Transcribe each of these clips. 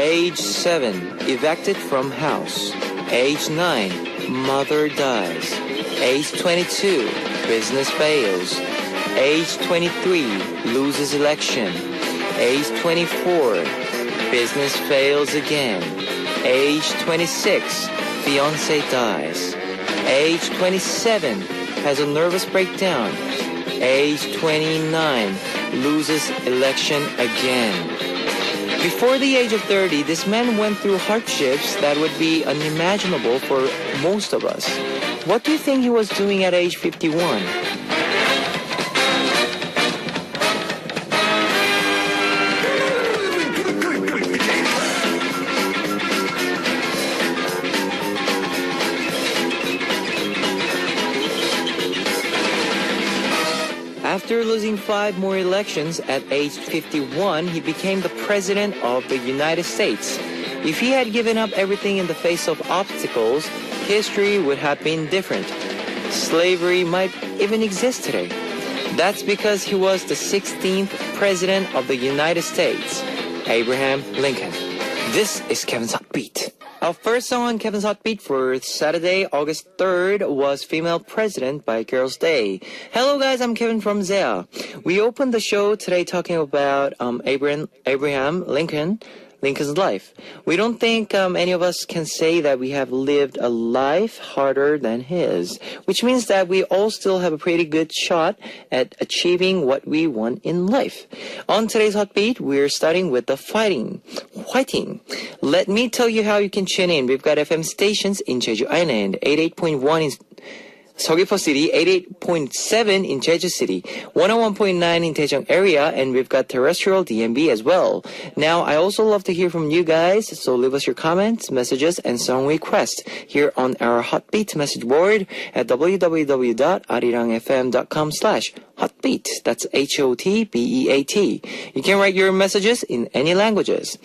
Age 7, evicted from house. Age 9, mother dies. Age 22, business fails. Age 23, loses election. Age 24, business fails again. Age 26, fiance dies. Age 27, has a nervous breakdown. Age 29, loses election again. Before the age of 30, this man went through hardships that would be unimaginable for most of us. What do you think he was doing at age 51? After losing 5 more elections at age 51, he became the president of the United States. If he had given up everything in the face of obstacles, history would have been different. Slavery might even exist today. That's because he was the 16th president of the United States, Abraham Lincoln. This is Kevin's Hot Beat. Our first song on Kevin's Hot Beat for Saturday, August 3rd was Female President by Girls' Day. Hello guys, I'm Kevin from Zea. We opened the show today talking about Abraham Lincoln's life. We don't think any of us can say that we have lived a life harder than his, which means that we all still have a pretty good shot at achieving what we want in life. On today's Hot Beat, we're starting with the fighting. Let me tell you how you can tune in. We've got FM stations in Jeju Island, 88.1 in Seogwipo City, 88.7 in Jeju City, 101.9 in Daejeong area, and we've got terrestrial DMB as well. Now, I also love to hear from you guys, so leave us your comments, messages, and song requests here on our Hotbeat message board at www.arirangfm.com/hotbeat. That's HOTBEAT. You can write your messages in any languages.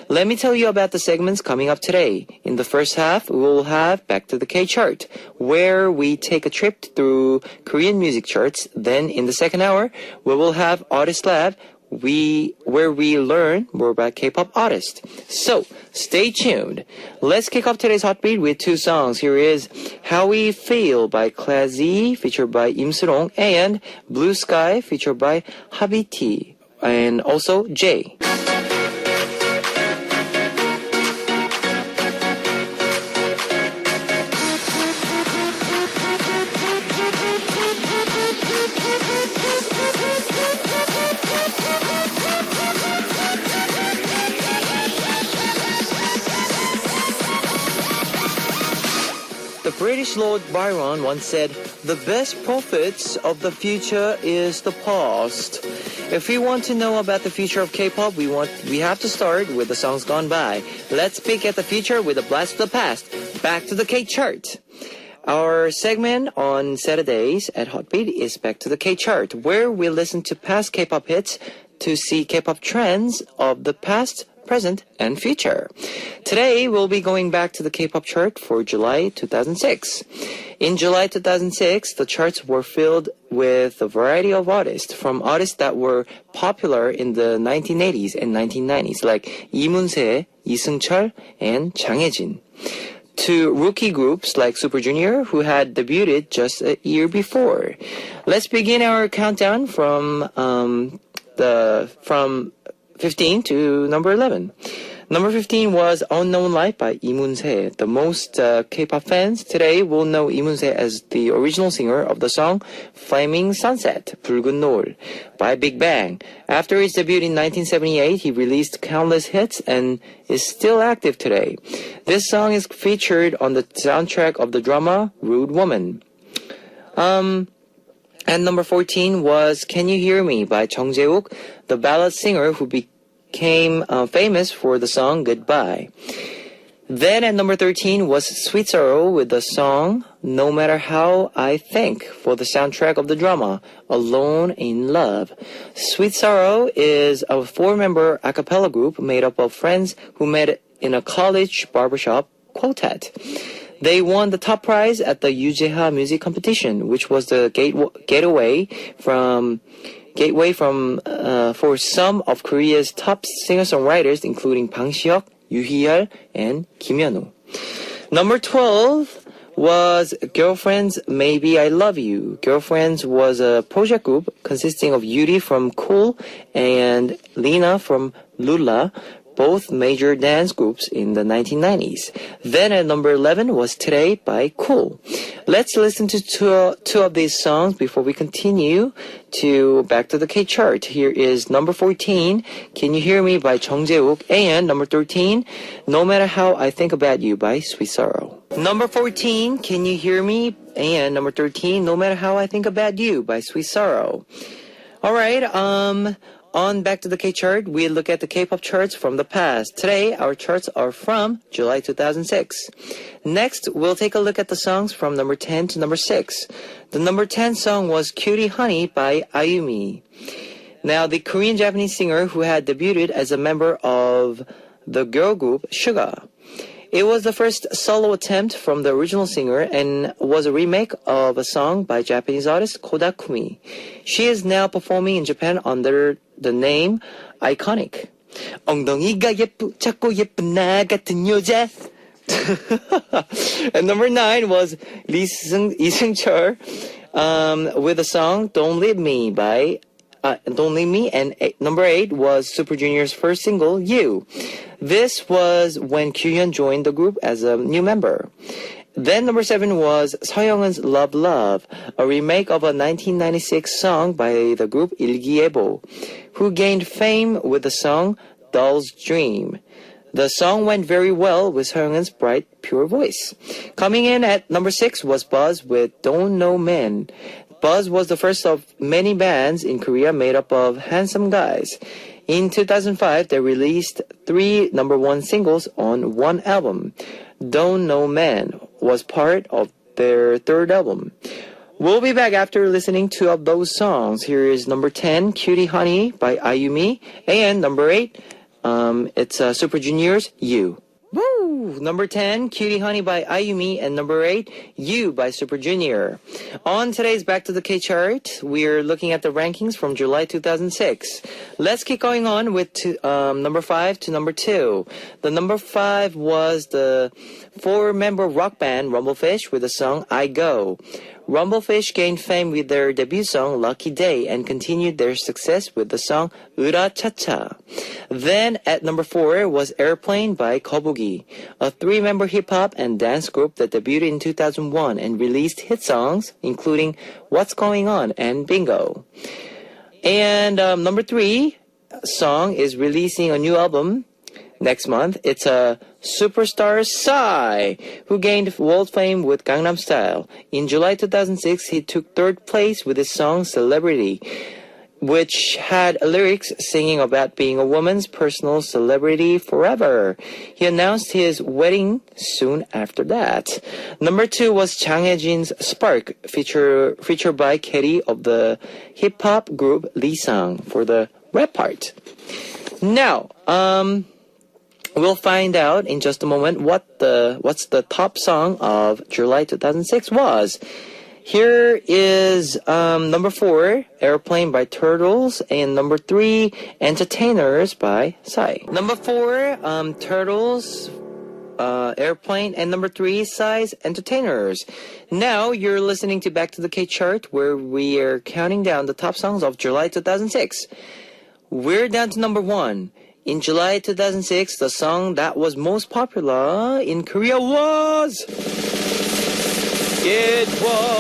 Let me tell you about the segments coming up today. In the first half, we will have Back to the K chart, where we take a trip through Korean music charts. Then in the second hour, we will have Artist Lab, where we learn more about K-pop artists. So, stay tuned. Let's kick off today's Hot Beat with 2 songs. Here is How We Feel by Clazy, featured by Im Surong, and Blue Sky, featured by Habiti, and also Jay. The British Lord Byron once said, "The best prophets of the future is the past." If we want to know about the future of K-pop, we have to start with the songs gone by. Let's peek at the future with a blast of the past. Back to the K chart. Our segment on Saturdays at Hotbeat is Back to the K chart, where we listen to past K-pop hits to see K-pop trends of the past, present, and future. Today, we'll be going back to the K-pop chart for July 2006. In July 2006, the charts were filled with a variety of artists, from artists that were popular in the 1980s and 1990s, like Lee Moon-se, Lee Seung-chul, and Jang Hae-jin, to rookie groups like Super Junior, who had debuted just a year before. Let's begin our countdown from 15 to number 11. Number 15 was Unknown Life by Lee Moon-se. The most K-pop fans today will know Lee Moon-se as the original singer of the song Flaming Sunset, 붉은 노을, by Big Bang. After his debut in 1978, he released countless hits and is still active today. This song is featured on the soundtrack of the drama Rude Woman. And number 14 was Can You Hear Me by Jung Jae-wook, the ballad singer who became famous for the song Goodbye. Then at number 13 was Sweet Sorrow with the song No Matter How I Think for the soundtrack of the drama Alone in Love. Sweet Sorrow is a 4-member a cappella group made up of friends who met in a college barbershop quartet. They won the top prize at the Yujeha Music Competition, which was the gateway from gateway for some of Korea's top singer-songwriters, including Bang Si-hyuk, Yoo Hee-yeol, and Kim Hyun-woo. Number 12 was Girlfriends Maybe I Love You. Girlfriends was a project group consisting of Yuri from Cool and Lena from Lula, both major dance groups in the 1990s. Then at number 11 was Today by Cool. Let's listen to two of these songs before we continue to Back to the K chart. Here is number 14, Can You Hear Me by Jung Jae-wook, and number 13, No Matter How I Think About You by Sweet Sorrow. Number 14, Can You Hear Me? And number 13, No Matter How I Think About You by Sweet Sorrow. Alright, on Back to the K chart, we look at the K-pop charts from the past. Today, our charts are from July 2006. Next, we'll take a look at the songs from number 10 to number 6. The number 10 song was Cutie Honey by Ayumi. Now, the Korean-Japanese singer who had debuted as a member of the girl group Suga. It was the first solo attempt from the original singer and was a remake of a song by Japanese artist Kodakumi. She is now performing in Japan under the name Iconic. 엉덩이가 작고 예쁜 나 같은 여자. And number 9 was Lee Seung-chul with the song Don't Leave Me by Don't Leave Me, and number 8 was Super Junior's first single, You. This was when Kyuhyun joined the group as a new member. Then number 7 was Seoyoung's Love Love, a remake of a 1996 song by the group 일기예보, who gained fame with the song Doll's Dream. The song went very well with Seoyoung's bright, pure voice. Coming in at number 6 was Buzz with Don't Know Men. Buzz was the first of many bands in Korea made up of handsome guys. In 2005, they released 3 number 1 singles on one album. Don't Know Men was part of their third album. We'll be back after listening to of those songs. Here is number 10, Cutie Honey by Ayumi, and number 8, it's Super Junior's You. Woo! Number 10, Cutie Honey by Ayumi, and number 8, You by Super Junior. On today's Back to the K chart, we're looking at the rankings from July 2006. Let's keep going on with number 5 to number 2. The number 5 was the 4-member rock band Rumblefish with the song I Go. Rumblefish gained fame with their debut song Lucky Day and continued their success with the song Ura Cha Cha. Then at number 4 was Airplane by Kobugi, a 3-member hip-hop and dance group that debuted in 2001 and released hit songs including What's Going On and Bingo. And number 3 song is releasing a new album next month. It's a superstar Psy, who gained world fame with Gangnam Style. In July 2006, he took 3rd place with his song Celebrity, which had lyrics singing about being a woman's personal celebrity forever. He announced his wedding soon after that. Number 2 was Jang Hae-jin's Spark, featured by Katie of the hip-hop group Lee Sang for the rap part. Now, we'll find out in just a moment what's the top song of July 2006 was. Here is number 4, Airplane by Turtles, and number 3, Entertainers by Psy. Number 4, Turtles, Airplane, and number 3, Psy's Entertainers. Now you're listening to Back to the K chart, where we are counting down the top songs of July 2006. We're down to number 1. In July 2006, the song that was most popular in Korea was... It was...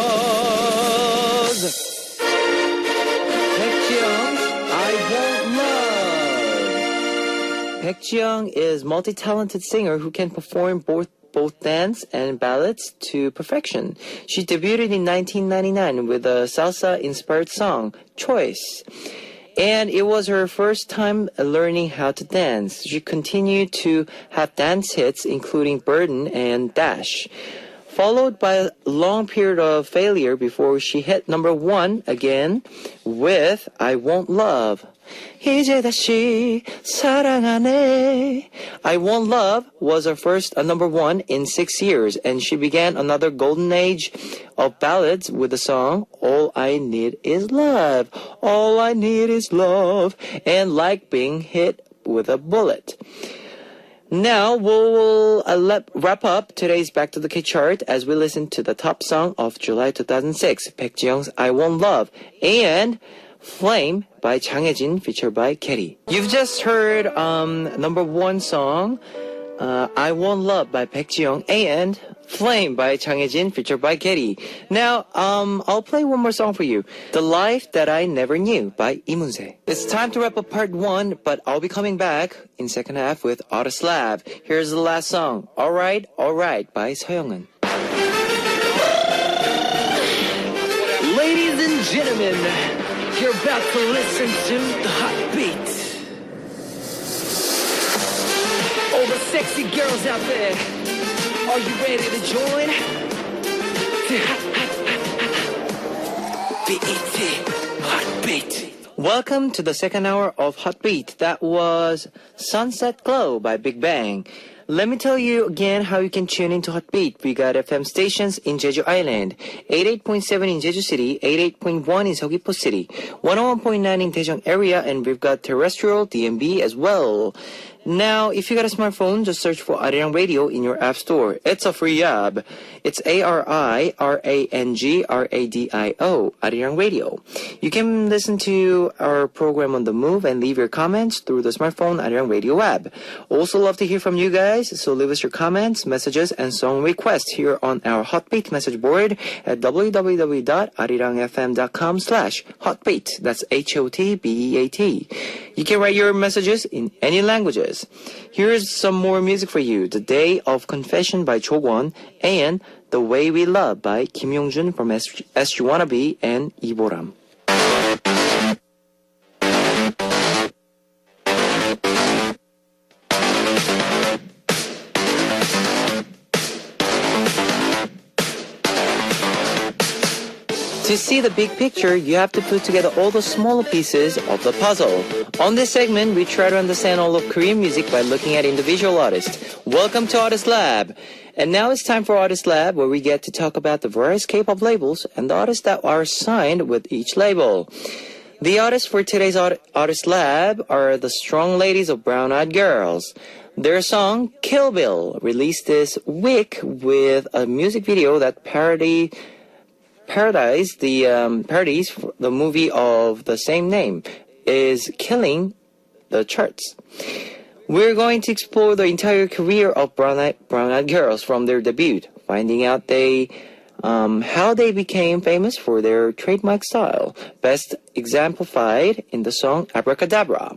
Baekjeong's I Won't Love. Baekjeong is a multi-talented singer who can perform both dance and ballads to perfection. She debuted in 1999 with a salsa-inspired song, Choice. And it was her first time learning how to dance. She continued to have dance hits including Burden and Dash, followed by a long period of failure before she hit number 1 again with I Won't Love. 이제 다시 사랑하네. I Want Love was her first number one in 6 years, and she began another golden age of ballads with the song All I Need Is Love. All I need is love, and Like Being Hit with a Bullet. Now we'll wrap up today's Back to the K chart as we listen to the top song of July 2006, Baek Ji-young's I Want Love, and Flame by Chang Hae-jin featured by Kelly. You've just heard number one song, I Want Love by Baek Ji-young, and Flame by Chang Hae-jin featured by Kelly. Now, I'll play one more song for you. The Life That I Never Knew by Lee Moon-se. It's time to wrap up part one, but I'll be coming back in second half with Artist Lab. Here's the last song, Alright, Alright by Seoyoung. Ladies and gentlemen, you're about to listen to the hot beat. All the sexy girls out there, are you ready to join? Hot Beat. Welcome to the second hour of Hot Beat. That was Sunset Glow by Big Bang. Let me tell you again how you can tune into Hot Beat. We got FM stations in Jeju Island, 88.7 in Jeju City, 88.1 in Seogwipo City, 101.9 in Daejeon area, and we've got terrestrial DMB as well. Now, if you got a smartphone, just search for Arirang Radio in your app store. It's a free app. It's ARIRANGRADIO, Arirang Radio. You can listen to our program on the move and leave your comments through the smartphone Arirang Radio app. Also love to hear from you guys, so leave us your comments, messages, and song requests here on our Hotbeat message board at www.arirangfm.com/hotbeat. That's HOTBEAT. You can write your messages in any languages. Here's some more music for you. The Day of Confession by Cho Kwon and The Way We Love by Kim Yong-jun from SG Wannabe and Lee Bo-ram. To see the big picture, you have to put together all the smaller pieces of the puzzle. On this segment, we try to understand all of Korean music by looking at individual artists. Welcome to Artist Lab. And now it's time for Artist Lab, where we get to talk about the various K-pop labels and the artists that are signed with each label. The artists for today's Artist Lab are the Strong Ladies of Brown Eyed Girls. Their song, Kill Bill, released this week with a music video that parodies the movie of the same name, is killing the charts. We're going to explore the entire career of Brown Eyed Girls from their debut, finding out how they became famous for their trademark style, best exemplified in the song Abracadabra.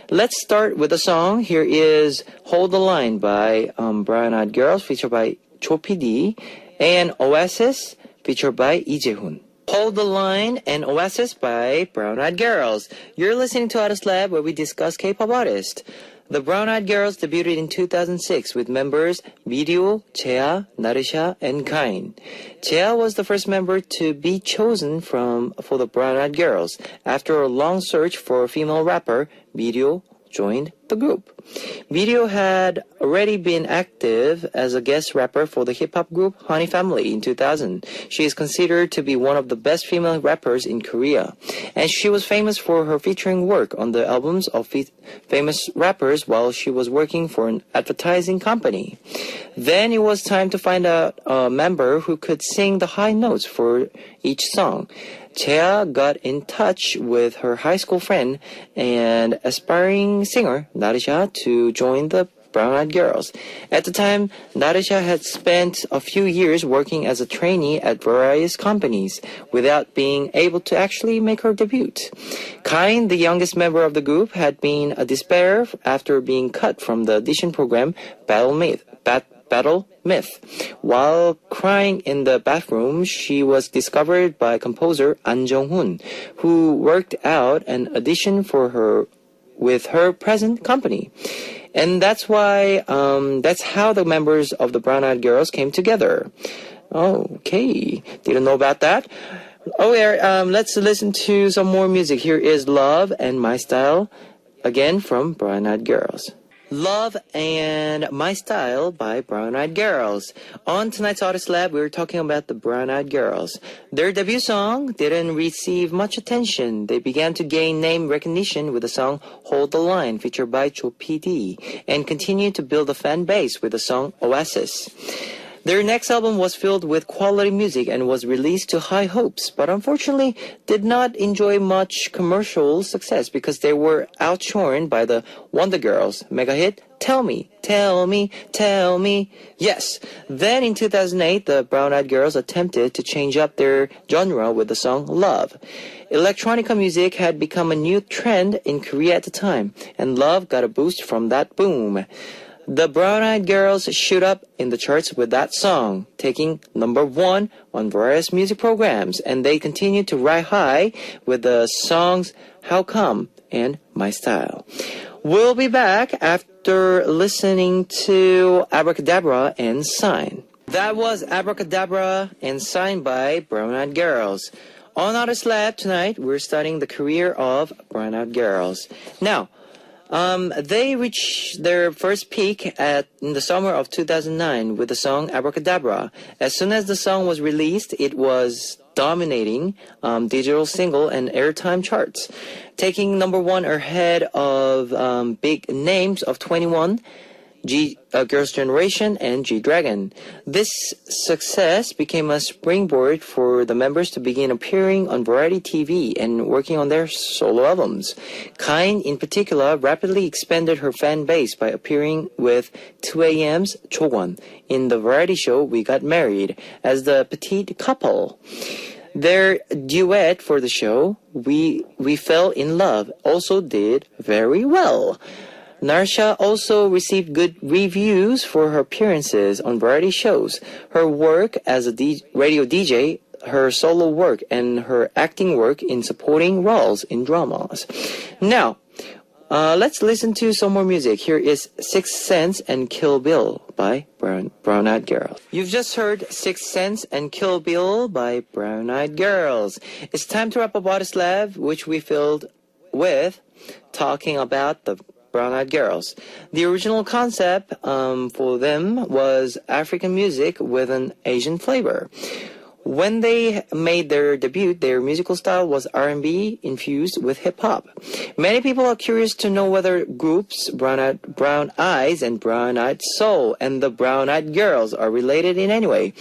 Let's start with the song. Here is Hold the Line by Brown Eyed Girls, featured by Cho PD, and Oasis, featured by Lee Jae-hoon. Hold the Line and Oasis by Brown Eyed Girls. You're listening to Artist Lab, where we discuss K-pop artists. The Brown Eyed Girls debuted in 2006 with members Mirio, Chea, Narisha, and Kain. Chea was the first member to be chosen for the Brown Eyed Girls. After a long search for a female rapper, Mirio joined the group. Mirio had already been active as a guest rapper for the hip-hop group Honey Family in 2000. She is considered to be one of the best female rappers in Korea, and she was famous for her featuring work on the albums of famous rappers while she was working for an advertising company. Then it was time to find out a member who could sing the high notes for each song. Chea got in touch with her high school friend and aspiring singer Narisha to join the Brown Eyed Girls. At the time, Narisha had spent a few years working as a trainee at various companies without being able to actually make her debut. Kain, the youngest member of the group, had been a despair after being cut from the audition program Battle Myth. While crying in the bathroom, she was discovered by composer An Jong-hoon, who worked out an audition for her with her present company. And that's how the members of the Brown Eyed Girls came together. Okay, didn't know about that. Oh, yeah, let's listen to some more music. Here is Love and My Style, again from Brown Eyed Girls. Love and My Style by Brown Eyed Girls. On tonight's Artist Lab, we were talking about the Brown Eyed Girls. Their debut song didn't receive much attention. They began to gain name recognition with the song Hold the Line, featured by Cho PD, and continued to build a fan base with the song Oasis. Their next album was filled with quality music and was released to high hopes, but unfortunately did not enjoy much commercial success because they were outshone by the Wonder Girls' mega hit Tell Me, Tell Me, Tell Me. Yes, then in 2008, the Brown Eyed Girls attempted to change up their genre with the song Love. Electronica music had become a new trend in Korea at the time, and Love got a boost from that boom. The Brown Eyed Girls shoot up in the charts with that song, taking #1 on various music programs, and they continue to ride high with the songs How Come and My Style. We'll be back after listening to Abracadabra and Sign. That was Abracadabra and Sign by Brown Eyed Girls. On Artist Lab tonight, we're studying the career of Brown Eyed Girls. Now, they reached their first peak in the summer of 2009 with the song Abracadabra. As soon as the song was released, it was dominating digital single and airtime charts, taking #1 ahead of big names of 21, Girls' Generation, and G-Dragon. This success became a springboard for the members to begin appearing on variety TV and working on their solo albums. Kind, in particular, rapidly expanded her fan base by appearing with 2AM's Chowon in the variety show We Got Married as the petite couple. Their duet for the show, We Fell in Love, also did very well. Narsha also received good reviews for her appearances on variety shows. Her work as a radio DJ, her solo work, and her acting work in supporting roles in dramas. Now, let's listen to some more music. Here is Sixth Sense and Kill Bill by Brown Eyed Girls. You've just heard Sixth Sense and Kill Bill by Brown Eyed Girls. It's time to wrap up Artist Lab, which we filled with talking about the Brown Eyed Girls. The original concept for them was African music with an Asian flavor. When they made their debut, their musical style was R&B infused with hip-hop. Many people are curious to know whether groups Brown Eyes and Brown Eyed Soul and the Brown Eyed Girls are related in any way.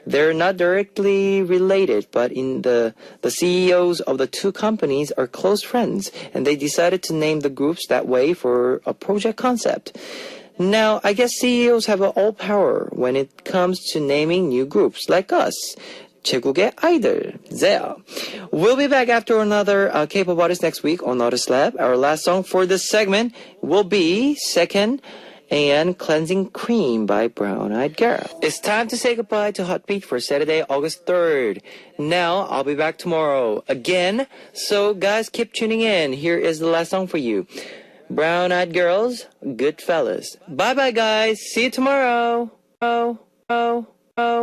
They're not directly related, but the CEOs of the two companies are close friends, and they decided to name the groups that way for a project concept. Now, I guess CEOs have all power when it comes to naming new groups, like us. 제국의 아이들, Zea. We'll be back after another K-pop artist next week on Artist Lab. Our last song for this segment will be Second and Cleansing Cream by Brown Eyed Girl. It's time to say goodbye to Hot Beat for Saturday, August 3rd. Now, I'll be back tomorrow again. So, guys, keep tuning in. Here is the last song for you. Brown Eyed Girls, Good Fellas. Bye-bye, guys. See you tomorrow. Oh.